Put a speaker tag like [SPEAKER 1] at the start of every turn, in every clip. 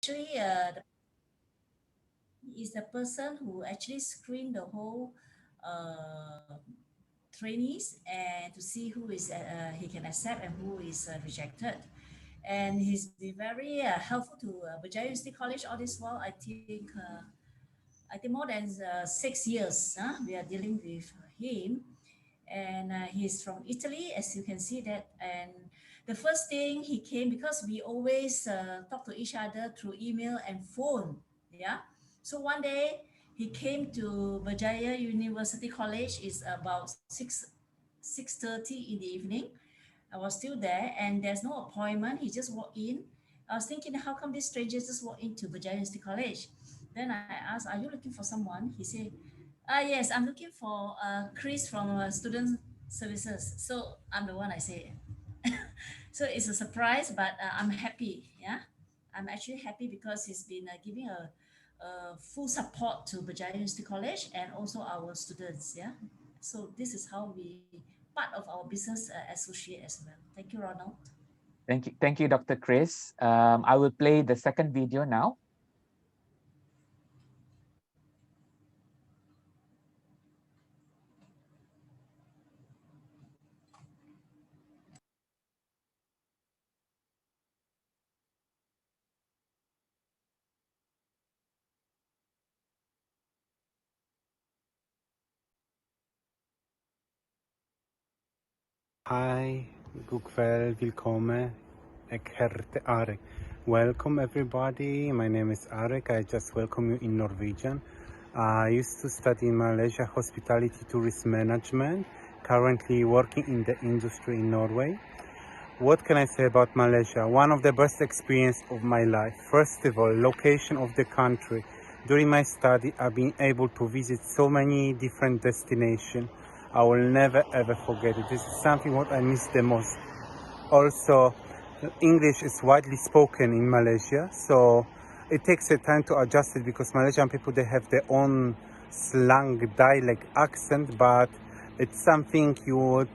[SPEAKER 1] actually he is the person who actually screened the whole trainees and to see who is he can accept and who is rejected. And he's been very helpful to Berjaya University College all this while. I think more than 6 years we are dealing with him. And he's from Italy, as you can see that. And the first thing he came, because we always talk to each other through email and phone. Yeah. So one day he came to Berjaya University College. Is about 6:30 in the evening. I was still there, and there's no appointment. He just walked in. I was thinking, how come these strangers just walk into Berjaya University College? Then I asked, "Are you looking for someone?" He said, yes, I'm looking for Chris from Student Services. So I'm the one I say. So it's a surprise, but I'm happy. Yeah, I'm actually happy because he's been giving a full support to Berjaya University College and also our students. Yeah, so this is how we part of our business associate as well. Thank you, Ronald.
[SPEAKER 2] Thank you, Dr. Chris. I will play the second video now.
[SPEAKER 3] Hi, Gukvel, willkommen. Ik heet Arek. Welcome everybody. My name is Arek. I just welcome you in Norwegian. I used to study in Malaysia hospitality tourism management. Currently working in the industry in Norway. What can I say about Malaysia? One of the best experience of my life. First of all, location of the country. During my study, I've been able to visit so many different destinations. I will never ever forget it. This is something what I miss the most. Also, English is widely spoken in Malaysia, so it takes a time to adjust it because Malaysian people, they have their own slang, dialect, accent, but it's something you would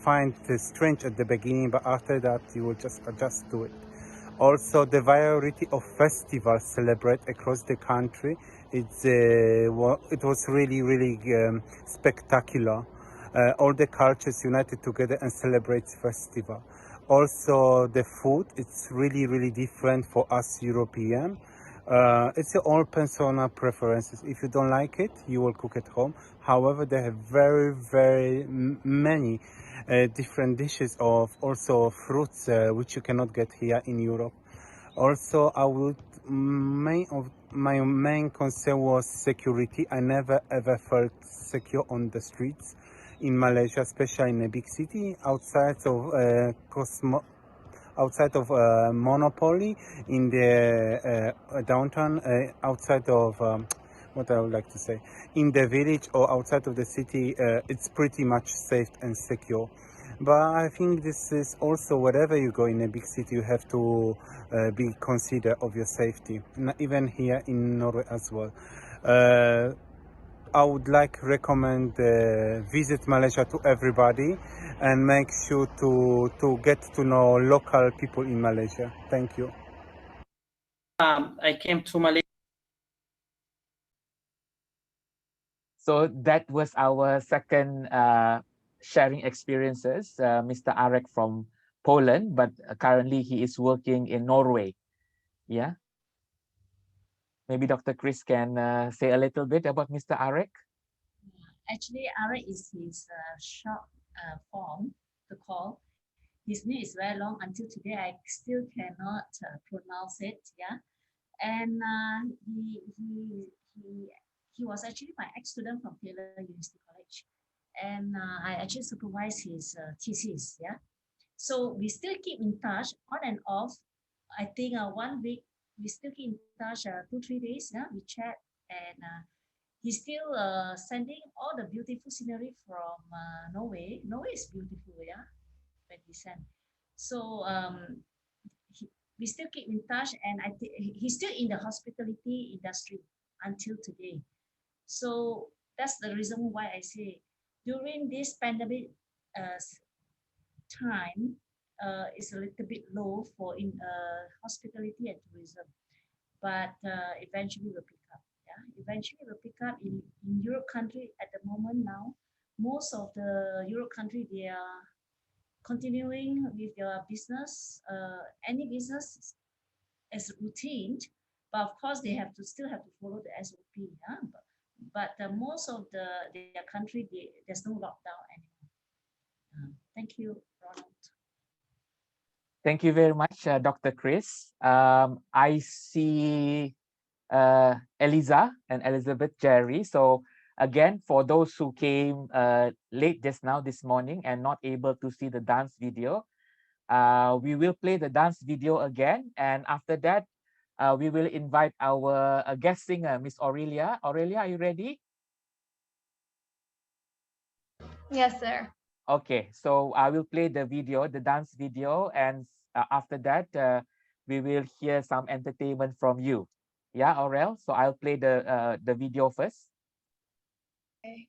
[SPEAKER 3] find strange at the beginning, but after that you will just adjust to it. Also, the variety of festivals celebrated across the country, it was really spectacular. All the cultures united together and celebrate festival. Also, the food, it's really different for us European. It's all personal preferences. If you don't like it, you will cook at home. However, they have very many different dishes of also fruits which you cannot get here in Europe. Also, my main concern was security. I never ever felt secure on the streets in Malaysia, especially in a big city outside of Monopoly in the downtown, outside of what I would like to say, in the village or outside of the city, it's pretty much safe and secure. But I think this is also wherever you go in a big city, you have to be considerate of your safety, even here in Norway as well. Uh, I would like recommend visit Malaysia to everybody and make sure to get to know local people in Malaysia. Thank you.
[SPEAKER 4] I came to Malaysia.
[SPEAKER 2] So that was our second sharing experiences, Mr. Arek from Poland, but currently he is working in Norway. Yeah. Maybe Dr. Chris can say a little bit about Mr. Arek.
[SPEAKER 1] Actually, Ara is his short form to call. His name is very long. Until today, I still cannot pronounce it. Yeah, and he he was actually my ex-student from Taylor University College, and I actually supervise his thesis. Yeah, so we still keep in touch on and off. I think 1 week we still keep in touch 2 3 days. Yeah, we chat and. He's still sending all the beautiful scenery from Norway. Norway is beautiful, yeah, when he sent. So we still keep in touch, and he's still in the hospitality industry until today. So that's the reason why I say during this pandemic uh, time is a little bit low for in hospitality and tourism. but eventually will pick up. Yeah, eventually will pick up in Europe country at the moment now. Most of the Europe country, they are continuing with your business, any business as routine, but of course they have to still have to follow the SOP. Yeah? But most of their country, there's no lockdown anymore. Thank you, Ronald.
[SPEAKER 2] Thank you very much, Dr. Chris. I see Eliza and Elizabeth Jerry. So again, for those who came late just now this morning and not able to see the dance video, we will play the dance video again. And after that, we will invite our guest singer, Miss Aurelia. Aurelia, are you ready?
[SPEAKER 5] Yes, sir.
[SPEAKER 2] Okay, so I will play the video, the dance video, and after that, we will hear some entertainment from you. Yeah, Aurel. So I'll play the video first.
[SPEAKER 5] Okay.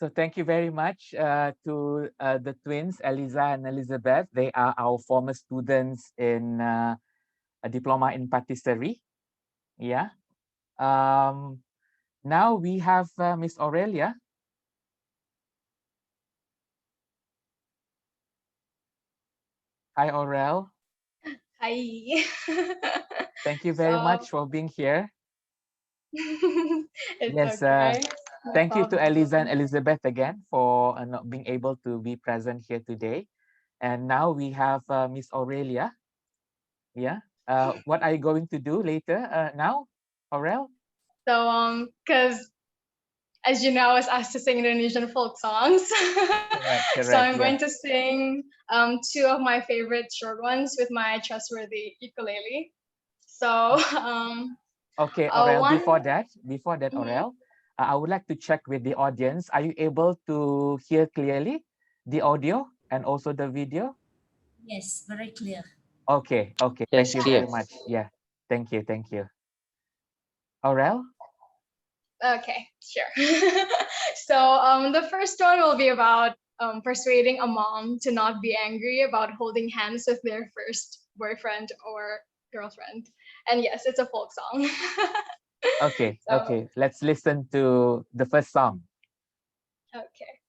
[SPEAKER 2] So thank you very much to the twins, Eliza and Elizabeth. They are our former students in a diploma in patisserie. Yeah. Now we have Miss Aurelia. Hi, Aurel.
[SPEAKER 5] Hi.
[SPEAKER 2] Thank you very
[SPEAKER 5] So,
[SPEAKER 2] much for being here.
[SPEAKER 5] it's
[SPEAKER 2] Yes,
[SPEAKER 5] okay. No
[SPEAKER 2] thank you to Eliza and
[SPEAKER 5] problem.
[SPEAKER 2] Elizabeth again for not being able to be present here today. And now we have Miss Aurelia. Yeah. What are you going to do later now, Aurel?
[SPEAKER 5] So, because as you know, I was asked to sing Indonesian folk songs.
[SPEAKER 2] Correct,
[SPEAKER 5] So
[SPEAKER 2] correct.
[SPEAKER 5] I'm
[SPEAKER 2] Yeah.
[SPEAKER 5] going to sing two of my favorite short ones with my trustworthy ukulele. So,
[SPEAKER 2] Okay, Aurel,
[SPEAKER 5] one.
[SPEAKER 2] before that,
[SPEAKER 5] Mhm.
[SPEAKER 2] Aurel, I would like to check with the audience. Are you able to hear clearly the audio and also the video?
[SPEAKER 1] Yes, very clear.
[SPEAKER 2] Okay, okay.
[SPEAKER 4] Yes,
[SPEAKER 2] Thank you very
[SPEAKER 4] clear.
[SPEAKER 2] much. Yeah. Thank you, thank you. Aurel?
[SPEAKER 5] Okay, sure. So the first one will be about persuading a mom to not be angry about holding hands with their first boyfriend or girlfriend. And yes, it's a folk song.
[SPEAKER 2] Okay,
[SPEAKER 5] So,
[SPEAKER 2] okay. Let's listen to the first song.
[SPEAKER 5] okay.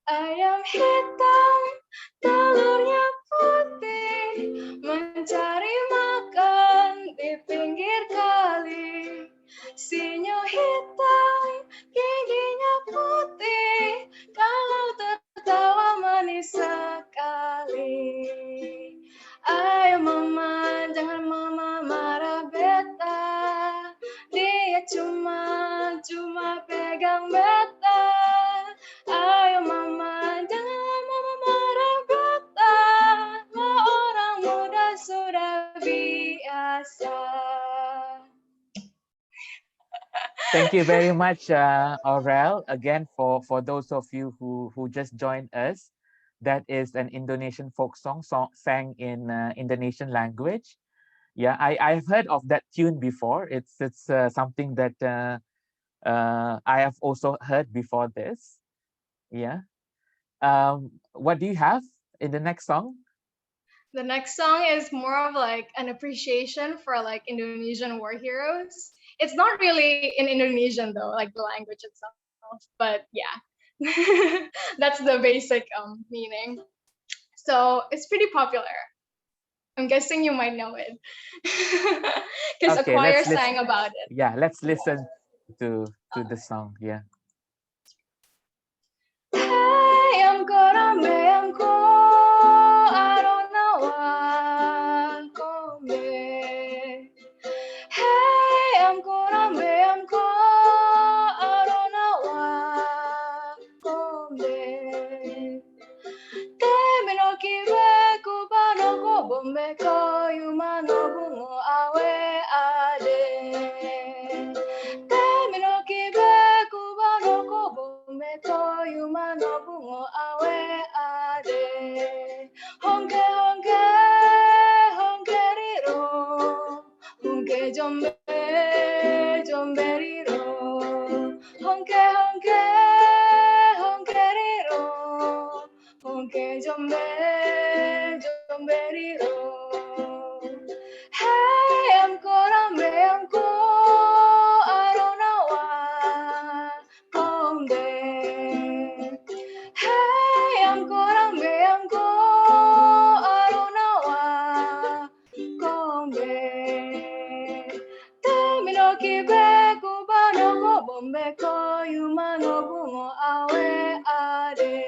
[SPEAKER 5] Ayam hitam, telurnya putih, mencari makan di pinggir kali. Sinyo hitam, giginya putih, kalau tertawa manis sekali. Ayo mama, jangan mama marah beta. Dia cuma pegang beta. Ayo mama, jangan mama marah beta. Lah orang muda sudah biasa.
[SPEAKER 2] Thank you very much, Aurel. Again, for those of you who just joined us, that is an Indonesian folk song sang in Indonesian language. Yeah, I've heard of that tune before. It's something that I have also heard before this. Yeah. What do you have in the next song?
[SPEAKER 5] The next song is more of like an appreciation for like Indonesian war heroes. It's not really in Indonesian though, like the language itself, but yeah. That's the basic meaning. So it's pretty popular. I'm guessing you might know it. Because a
[SPEAKER 2] Okay,
[SPEAKER 5] choir
[SPEAKER 2] let's listen.
[SPEAKER 5] sang about it.
[SPEAKER 2] Yeah, let's listen to the song. Yeah.
[SPEAKER 5] Hey, amko, I don't know what come. Hey, amko, I don't know what come. Teme no kiwe kubano ko bombe ko yuma no bungo awe ade. Teme no kiwe kubano ko bombe ko yuma no bungo awe ade. Honke honke honke riro, honke jombe jombe riro, honke honke honke riro. Honke jombe, jombe riro. Hey, amko, I don't know why. Kombe. Hey, amko, I don't know why. Kombe. Temi no kibe, kubano ko bombe ko, yuma no bungo awe ade.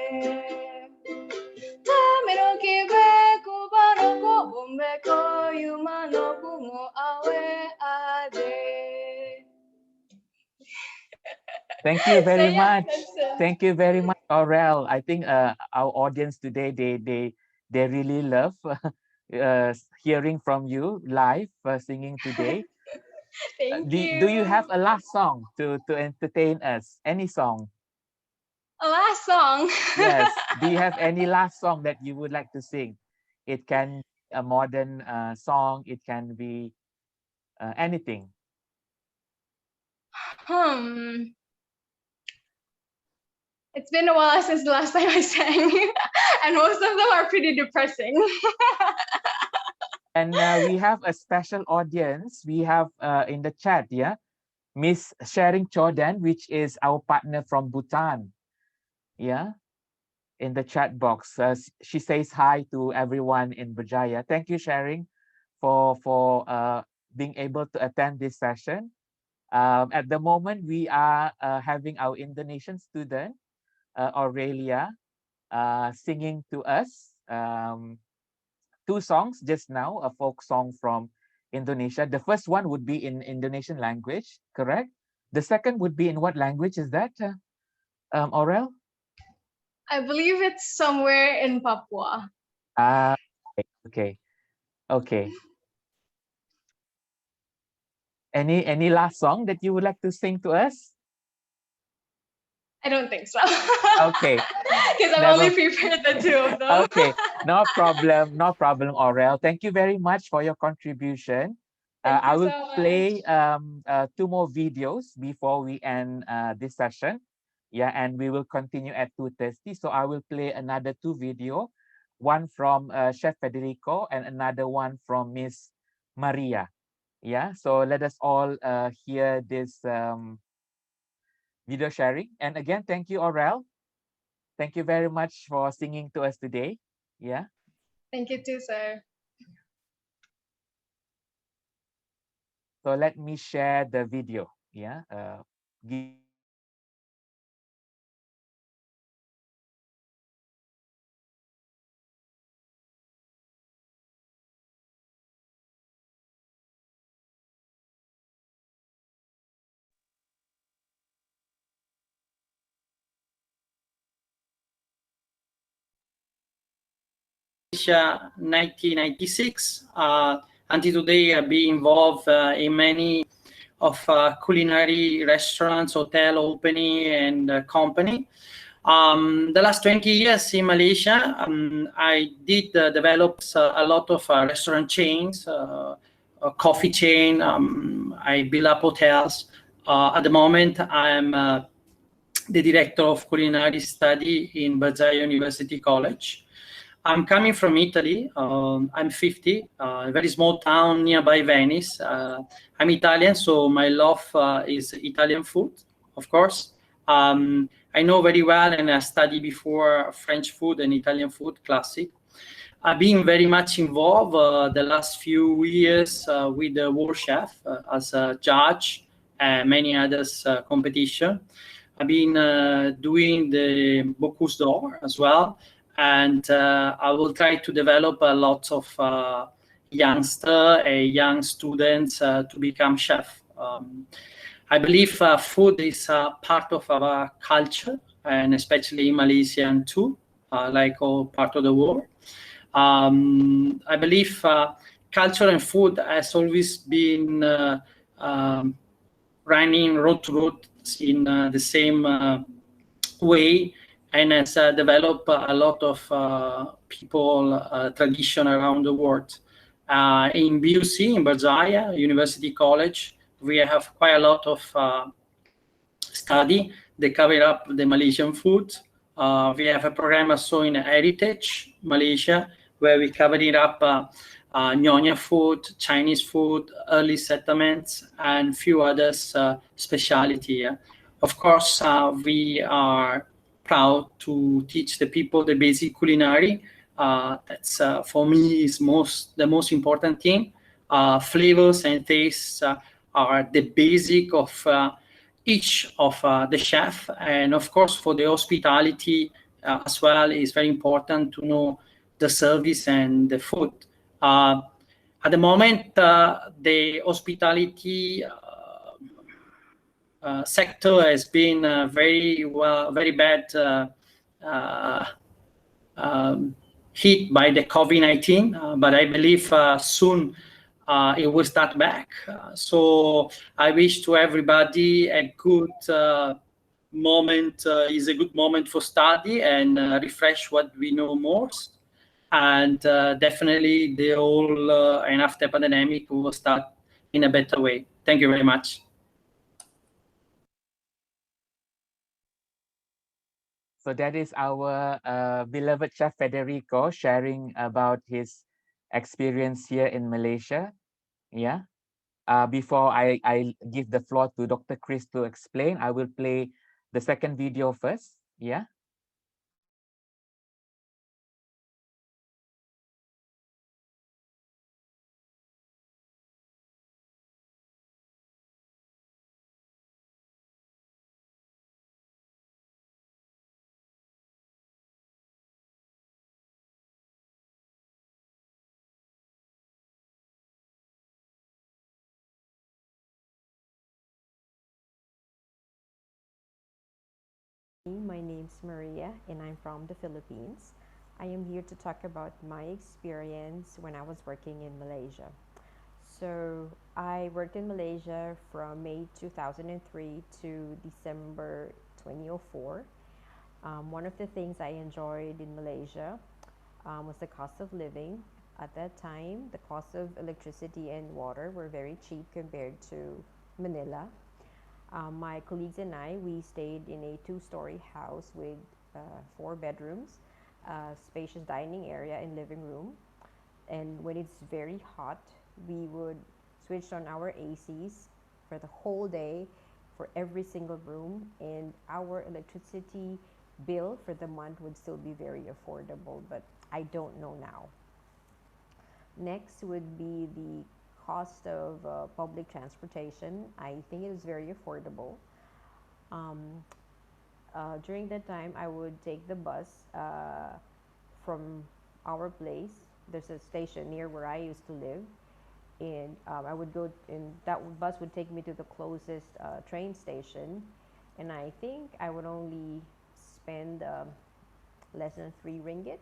[SPEAKER 2] Thank you
[SPEAKER 5] So
[SPEAKER 2] very
[SPEAKER 5] yeah,
[SPEAKER 2] much.
[SPEAKER 5] that's it.
[SPEAKER 2] Thank you very much, Aurel. I think our audience today they really love hearing from you live singing today.
[SPEAKER 5] Thank
[SPEAKER 2] Do you
[SPEAKER 5] you.
[SPEAKER 2] have a last song to entertain us? Any song?
[SPEAKER 5] A last song.
[SPEAKER 2] Yes. Do you have any last song that you would like to sing? It can be a modern song. It can be anything.
[SPEAKER 5] It's been a while since the last time I sang, and most of them are pretty depressing.
[SPEAKER 2] And we have a special audience. We have in the chat, yeah, Miss Sharing Jordan, which is our partner from Bhutan. Yeah, in the chat box. She says hi to everyone in Berjaya. Thank you, Sharing, for being able to attend this session. At the moment, we are having our Indonesian student, Aurelia, singing to us two songs just now, a folk song from Indonesia. The first one would be in Indonesian language, correct? The second would be in what language is that, Aurel?
[SPEAKER 5] I believe it's somewhere in Papua.
[SPEAKER 2] Ah, okay, okay. Any last song that you would like to sing to us?
[SPEAKER 5] I don't think so.
[SPEAKER 2] Okay.
[SPEAKER 5] Because I've only prepared the two of them.
[SPEAKER 2] Okay, no problem, Aurel. Thank you very much for your contribution.
[SPEAKER 5] Thank you
[SPEAKER 2] I will
[SPEAKER 5] so much.
[SPEAKER 2] play two more videos before we end this session. Yeah, and we will continue at 2:30. So I will play another two video, one from Chef Federico and another one from Miss Maria. Yeah, so let us all hear this video sharing. And again, thank you, Aurel. Thank you very much for singing to us today. Yeah.
[SPEAKER 5] Thank you too, sir.
[SPEAKER 2] So let me share the video. Yeah.
[SPEAKER 4] Malaysia 1996. Until today, I've been involved in many of culinary restaurants, hotel opening, and company. The last 20 years in Malaysia, I did develop a lot of restaurant chains, a coffee chain. I built up hotels. At the moment, I'm the director of culinary study in Berjaya University College. I'm coming from Italy. I'm 50, a very small town nearby Venice. I'm Italian, so my love is Italian food, of course. I know very well, and I studied before French food and Italian food, classic. I've been very much involved the last few years with the World Chef as a judge and many others competition. I've been doing the Bocuse d'Or as well, and I will try to develop a lot of youngster and young students to become chef. I believe food is part of our culture, and especially in Malaysian too, like all part of the world. I believe culture and food has always been running road to road in the same way, and has developed a lot of people tradition around the world. In BUC, in Berjaya University College, we have quite a lot of study. They cover up the Malaysian food. We have a program also in Heritage Malaysia, where we cover it up Nyonya food, Chinese food, early settlements, and few others specialty. Of course, we are proud to teach the people the basic culinary. That's for me is the most important thing. Flavors and tastes are the basic of each of the chef, and of course for the hospitality as well is very important to know the service and the food. At the moment, the hospitality sector has been very bad hit by the COVID-19, but I believe soon it will start back. So I wish to everybody a good moment, is a good moment for study and refresh what we know most. And definitely the whole and after pandemic will start in a better way. Thank you very much.
[SPEAKER 2] So that is our beloved Chef Federico sharing about his experience here in Malaysia. Yeah. Before I give the floor to Dr. Chris to explain, I will play the second video first. Yeah.
[SPEAKER 6] My name's Maria and I'm from the Philippines. I am here to talk about my experience when I was working in Malaysia. So I worked in Malaysia from May 2003 to December 2004. One of the things I enjoyed in Malaysia was the cost of living. At that time, the cost of electricity and water were very cheap compared to Manila. My colleagues and I, we stayed in a two-story house with 4 bedrooms, spacious dining area and living room. And when it's very hot, we would switch on our ACs for the whole day for every single room, and our electricity bill for the month would still be very affordable, but I don't know now. Next would be the cost of public transportation. I think it is very affordable. During that time, I would take the bus from our place. There's a station near where I used to live, and I would go, and that bus would take me to the closest train station. And I think I would only spend less than 3 ringgit.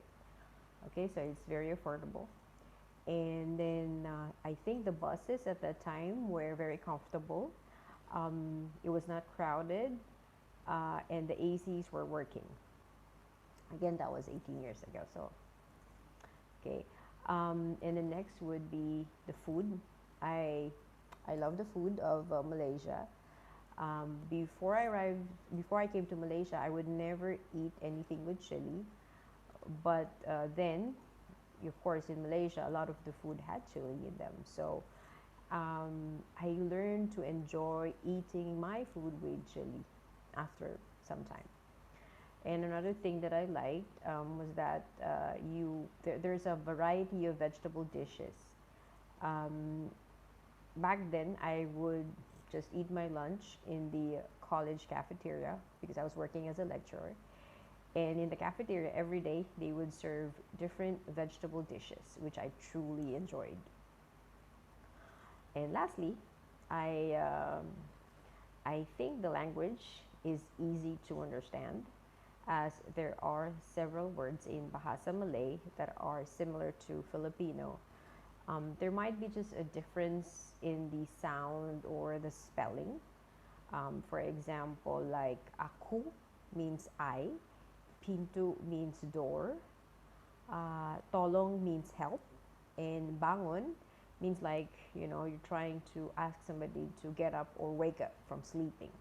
[SPEAKER 6] Okay, so it's very affordable. And then I think the buses at that time were very comfortable. It was not crowded, and the ACs were working. Again, that was 18 years ago. So, okay. And the next would be the food. I love the food of Malaysia. Before I came to Malaysia, I would never eat anything with chili. But then, of course, in Malaysia, a lot of the food had chili in them. So I learned to enjoy eating my food with chili after some time. And another thing that I liked was that there's a variety of vegetable dishes. Back then, I would just eat my lunch in the college cafeteria because I was working as a lecturer. And in the cafeteria every day, they would serve different vegetable dishes, which I truly enjoyed. And lastly, I, um, I think the language is easy to understand, as there are several words in Bahasa Malay that are similar to Filipino. There might be just a difference in the sound or the spelling. For example, like aku means I, pintu means door, tolong means help, and bangon means like, you're trying to ask somebody to get up or wake up from sleeping.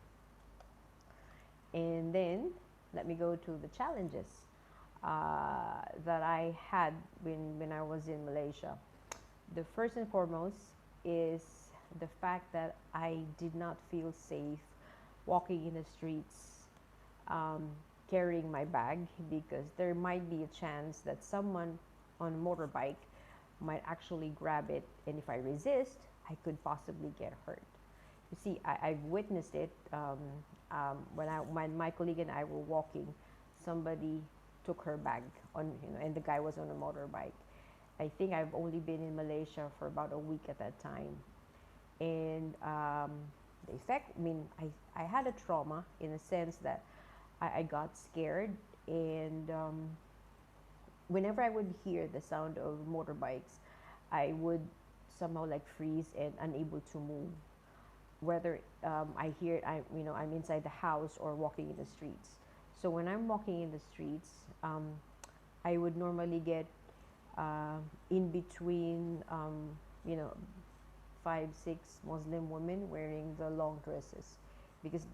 [SPEAKER 6] And then let me go to the challenges that I had when I was in Malaysia. The first and foremost is the fact that I did not feel safe walking in the streets, carrying my bag, because there might be a chance that someone on a motorbike might actually grab it, and if I resist, I could possibly get hurt. You see, I've witnessed it when my colleague and I were walking. Somebody took her bag and the guy was on a motorbike. I think I've only been in Malaysia for about a week at that time, and the effect. I had a trauma in a sense that I got scared, and whenever I would hear the sound of motorbikes, I would somehow like freeze and unable to move. Whether I hear I'm inside the house or walking in the streets. So when I'm walking in the streets, I would normally get in between, you know, 5, 6 Muslim women wearing the long dresses, because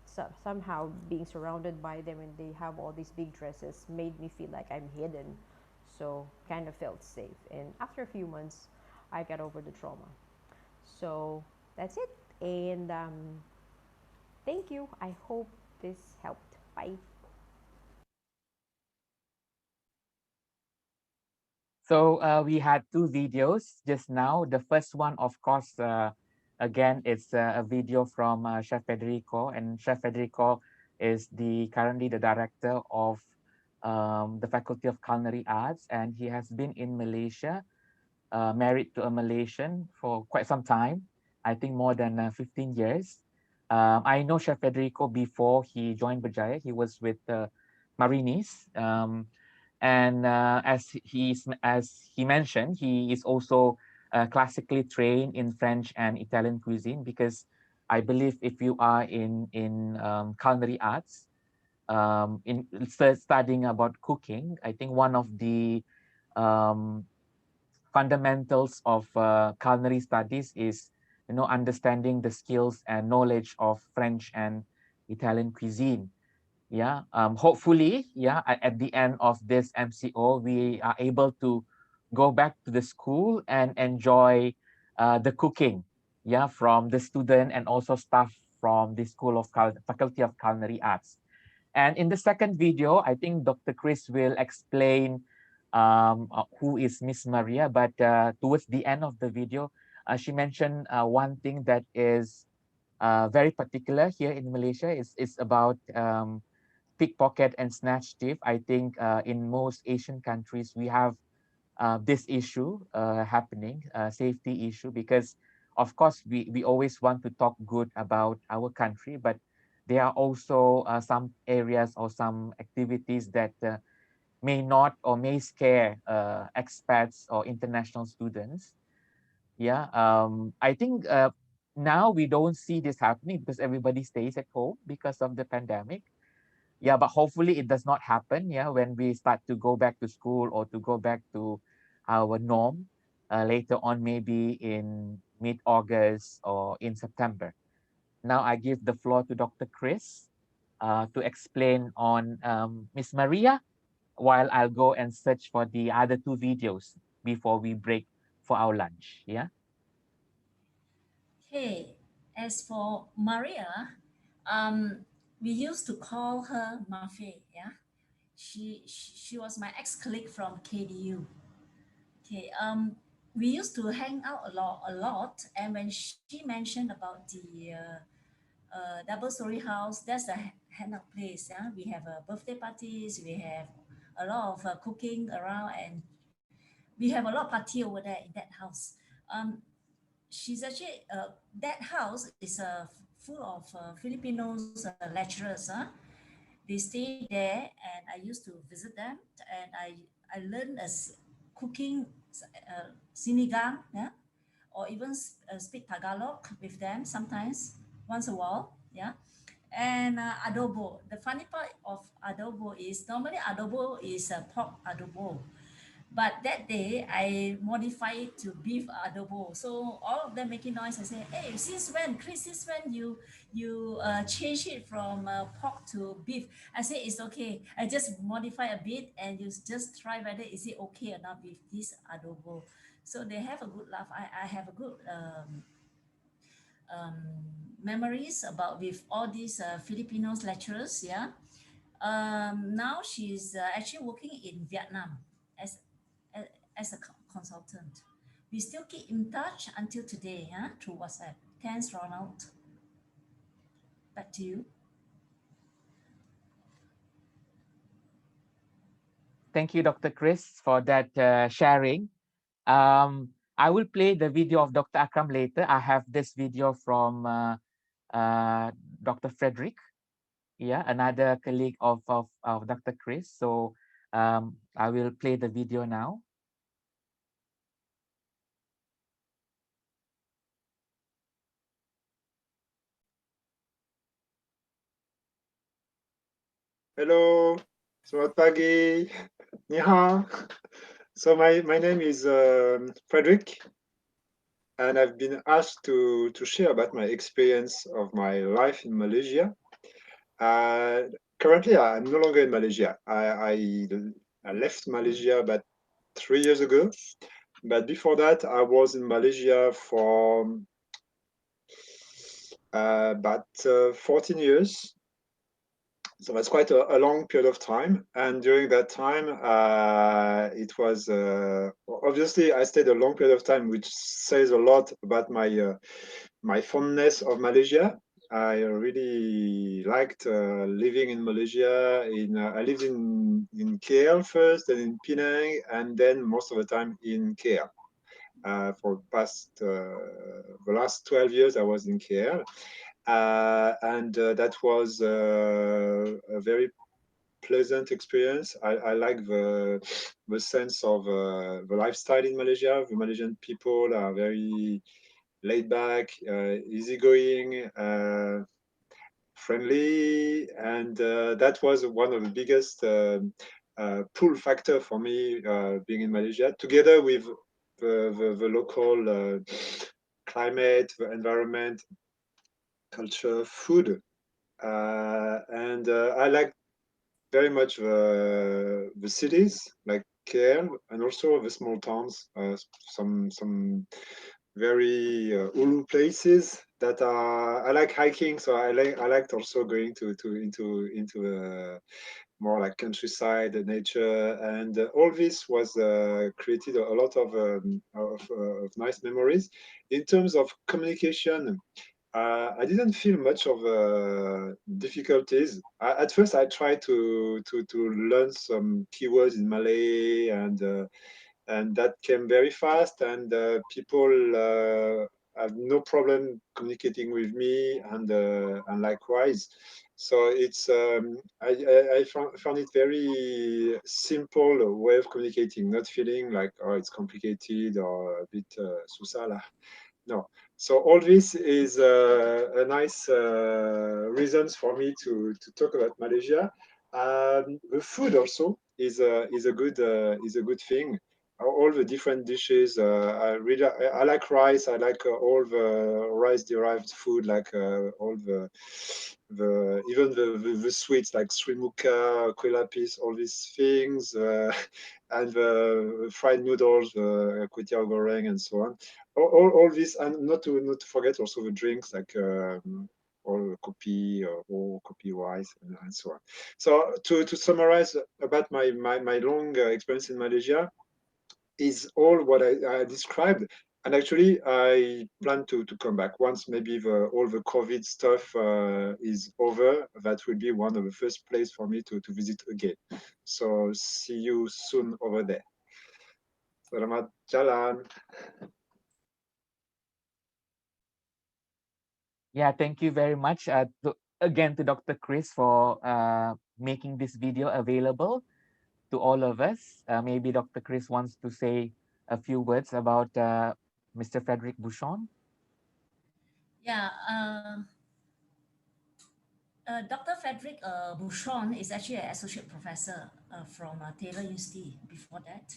[SPEAKER 6] somehow being surrounded by them and they have all these big dresses made me feel like I'm hidden. so kind of felt safe. And after a few months, I got over the trauma. So that's it. And thank you. I hope this helped. Bye.
[SPEAKER 2] So we had two videos just now. The first one, of course, again, it's a video from Chef Federico, and Chef Federico is currently the director of the Faculty of Culinary Arts, and he has been in Malaysia, married to a Malaysian for quite some time. I think more than 15 years. I know Chef Federico before he joined Berjaya. He was with Marinis. And as he mentioned, he is also classically trained in French and Italian cuisine, because I believe if you are in culinary arts, in studying about cooking, I think one of the um, fundamentals of culinary studies is, understanding the skills and knowledge of French and Italian cuisine. Yeah, hopefully, yeah, at the end of this MCO, we are able to go back to the school and enjoy the cooking, yeah, from the student and also staff from the Faculty of Culinary Arts. And in the second video, I think Dr. Chris will explain who is Miss Maria, but towards the end of the video, she mentioned one thing that is very particular here in Malaysia. Is about pickpocket and snatch thief. I think in most Asian countries, we have this issue happening, safety issue, because of course we always want to talk good about our country, but there are also some areas or some activities that may not or may scare expats or international students. Yeah, I think now we don't see this happening because everybody stays at home because of the pandemic. Yeah, but hopefully it does not happen, yeah, when we start to go back to school or to go back to our norm later on, maybe in mid-August or in September. Now I give the floor to Dr. Chris to explain on Miss Maria, while I'll go and search for the other two videos before we break for our lunch. Yeah.
[SPEAKER 1] Okay, as for Maria, um, we used to call her Mafe. Yeah, she was my ex-colleague from KDU. Okay, we used to hang out a lot, and when she mentioned about the double story house, that's the hangout place. Yeah, we have birthday parties, we have a lot of cooking around, and we have a lot of party over there in that house. She's actually that house is full of Filipinos lecturers. They stay there, and I used to visit them, and I learned as cooking sinigang, yeah, or even speak Tagalog with them sometimes, once a while, yeah. And adobo. The funny part of adobo is normally adobo is a pork adobo, but that day I modified it to beef adobo. So all of them making noise. I say, "Hey, since when, Chris? Since when you change it from pork to beef?" I say, "It's okay. I just modify a bit, and you just try whether is it okay or not with this adobo." So they have a good laugh. I have a good um, memories about with all these Filipinos lecturers. Yeah. Now she's actually working in Vietnam as as a consultant. We still keep in touch until today, huh? Through WhatsApp. Thanks, Ronald. Back to you.
[SPEAKER 2] Thank you, Dr. Chris, for that sharing. I will play the video of Dr. Akram later. I have this video from Dr. Frederick, yeah, another colleague of Dr. Chris. So I will play the video now.
[SPEAKER 7] Hello, selamat pagi. Ni hao. So my name is Frederick, and I've been asked to share about my experience of my life in Malaysia. Currently, I'm no longer in Malaysia. I left Malaysia about 3 years ago. But before that, I was in Malaysia for about 14 years. So that's quite a long period of time. And during that time, it was obviously I stayed a long period of time, which says a lot about my fondness of Malaysia. I really liked living in Malaysia. I lived in KL first, and in Penang, and then most of the time in KL. For the last 12 years, I was in KL. And that was a very pleasant experience. I like the sense of the lifestyle in Malaysia. The Malaysian people are very laid back, easygoing, friendly, and that was one of the biggest pull factor for me being in Malaysia, together with the local climate, the environment, culture, food. And I like very much the cities like KL, and also the small towns, some very ulu places that are. I like hiking, so I liked also going into more like countryside, nature, and all this was created a lot of nice memories. In terms of communication, I didn't feel much of difficulties. At first, I tried to learn some keywords in Malay, and that came very fast. And people have no problem communicating with me, and likewise. So it's I found it very simple way of communicating, not feeling like, oh, it's complicated or a bit susah lah. No. So all this is a nice reasons for me to talk about Malaysia. The food also is a good thing. All the different dishes. I like rice. I like all the rice derived food, like all even the sweets like srimuka, kuih lapis, all these things, and the fried noodles, kway teow goreng, and so on. All this, and not to forget also the drinks like or kopi or kopi rice, and so on. So to summarize about my long experience in Malaysia, is all what I described. And actually, I plan to come back once maybe all the COVID stuff is over. That will be one of the first place for me to visit again. So see you soon over there. Selamat jalan.
[SPEAKER 2] Yeah, thank you very much again to Dr. Chris for making this video available to all of us. Maybe Dr. Chris wants to say a few words about Mr. Frederick Bouchon.
[SPEAKER 1] Yeah, Dr. Frederick Bouchon is actually an associate professor from Taylor University before that.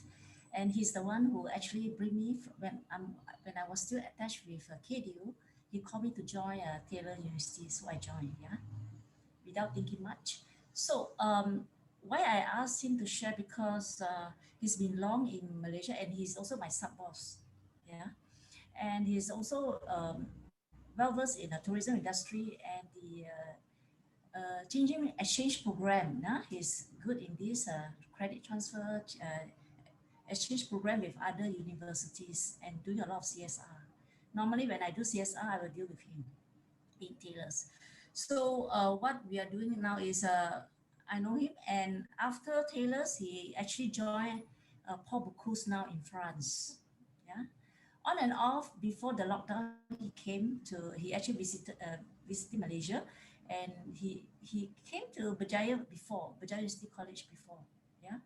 [SPEAKER 1] And he's the one who actually bring me when I was still attached with KDU. He called me to join Taylor University, so I joined. Yeah, without thinking much. So why I asked him to share, because he's been long in Malaysia and he's also my sub boss. Yeah, and he's also well versed in the tourism industry and the changing exchange program. He's good in this credit transfer exchange program with other universities and doing a lot of CSR. Normally, when I do CSR, I will deal with him in Taylor's. So what we are doing now is I know him, and after Taylor's, he actually joined Paul Bocuse now in France. Yeah, on and off before the lockdown, he actually visited Malaysia, and he came to Berjaya University College before, yeah,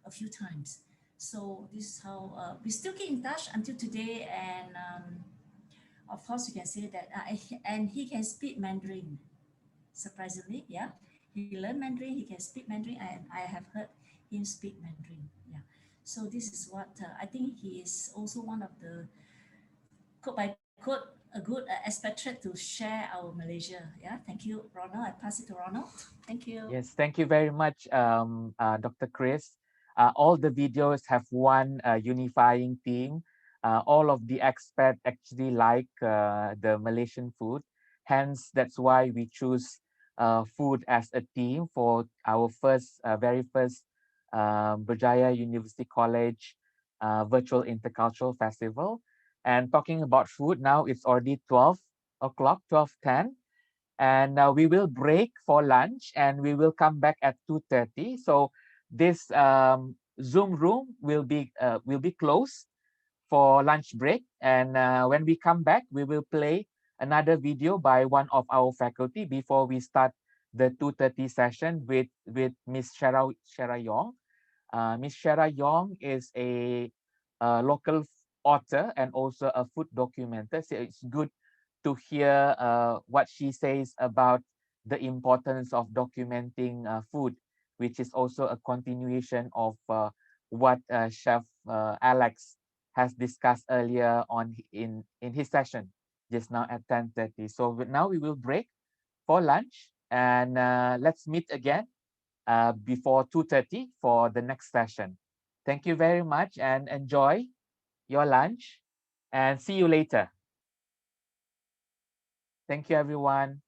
[SPEAKER 1] a few times. So this is how we still keep in touch until today, and of course you can say that, and he can speak Mandarin, surprisingly, yeah. He learned Mandarin, he can speak Mandarin, and I have heard him speak Mandarin, yeah. So this is what I think he is also one of the quote by quote a good expatriate to share our Malaysia. Yeah, thank you, Ronald. I pass it to Ronald. Thank you.
[SPEAKER 2] Yes, thank you very much, Dr. Chris. All the videos have one unifying theme. All of the expats actually like the Malaysian food. Hence, that's why we choose food as a theme for our very first Berjaya University College Virtual Intercultural Festival. And talking about food, now it's already 12 o'clock, 12:10. And we will break for lunch and we will come back at 2:30. So this Zoom room will be closed for lunch break. And when we come back, we will play another video by one of our faculty before we start the 2:30 session with Miss Shara Yong. Miss Shara Yong is a local author and also a food documenter. So it's good to hear what she says about the importance of documenting food, which is also a continuation of what Chef Alex has discussed earlier on in his session just now at 10:30. So now we will break for lunch and let's meet again before 2:30 for the next session. Thank you very much and enjoy your lunch and see you later. Thank you, everyone.